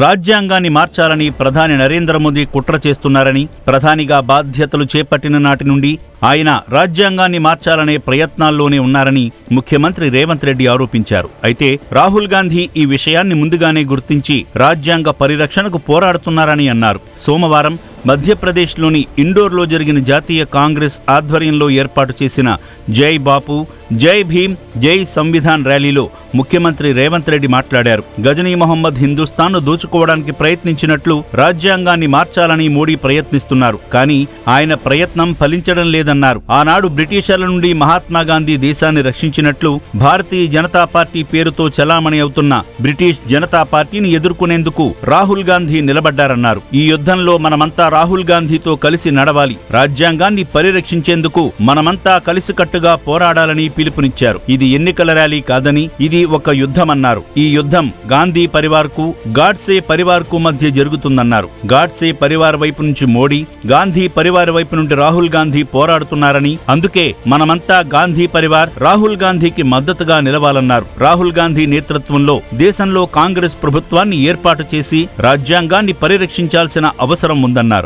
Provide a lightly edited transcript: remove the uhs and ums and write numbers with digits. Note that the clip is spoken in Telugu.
రాజ్యాంగాన్ని మార్చాలని ప్రధాని నరేంద్ర మోదీ కుట్ర చేస్తున్నారని, ప్రధానిగా బాధ్యతలు చేపట్టిన నాటి నుండి ఆయన రాజ్యాంగాన్ని మార్చాలనే ప్రయత్నాల్లోనే ఉన్నారని ముఖ్యమంత్రి రేవంత్ రెడ్డి ఆరోపించారు. అయితే రాహుల్ గాంధీ ఈ విషయాన్ని ముందుగానే గుర్తించి రాజ్యాంగ పరిరక్షణకు పోరాడుతున్నారని అన్నారు. సోమవారం మధ్యప్రదేశ్లోని ఇండోర్లో జరిగిన జాతీయ కాంగ్రెస్ ఆధ్వర్యంలో ఏర్పాటు చేసిన జై బాపు, జై భీమ్, జై సంవిధాన్ ర్యాలీలో ముఖ్యమంత్రి రేవంత్ రెడ్డి మాట్లాడారు. గజనీ మహమ్మద్ హిందుస్థాన్ను దోచుకోవడానికి ప్రయత్నించినట్లు రాజ్యాంగాన్ని మార్చాలని మోడీ ప్రయత్నిస్తున్నారు. కానీ ఆయన ప్రయత్నం ఫలించడం లేదన్నారు. ఆనాడు బ్రిటిషర్ల నుండి మహాత్మాగాంధీ దేశాన్ని రక్షించినట్లు భారతీయ జనతా పార్టీ పేరుతో చలామణి అవుతున్న బ్రిటిష్ జనతా పార్టీని ఎదుర్కొనేందుకు రాహుల్ గాంధీ నిలబడ్డారన్నారు. ఈ యుద్ధంలో మనమంతా రాహుల్ గాంధీతో కలిసి నడవాలి, రాజ్యాంగాన్ని పరిరక్షించేందుకు మనమంతా కలిసికట్టుగా పోరాడాలని పిలుపునిచ్చారు. ఇది ఎన్నికల ర్యాలీ కాదని ఇది ఒక యుద్ధమన్నారు. ఈ యుద్ధం గాంధీ పరివార్కు, గాడ్సే పరివార్కు మధ్య జరుగుతుందన్నారు. గాడ్సే పరివార్ వైపు నుంచి మోడీ, గాంధీ పరివార్ వైపు నుండి రాహుల్ గాంధీ పోరాడుతున్నారని, అందుకే మనమంతా గాంధీ పరివార్, రాహుల్ గాంధీకి మద్దతుగా నిలవాలన్నారు. రాహుల్ గాంధీ నేతృత్వంలో దేశంలో కాంగ్రెస్ ప్రభుత్వాన్ని ఏర్పాటు చేసి రాజ్యాంగాన్ని పరిరక్షించాల్సిన అవసరం ఉందన్నారు.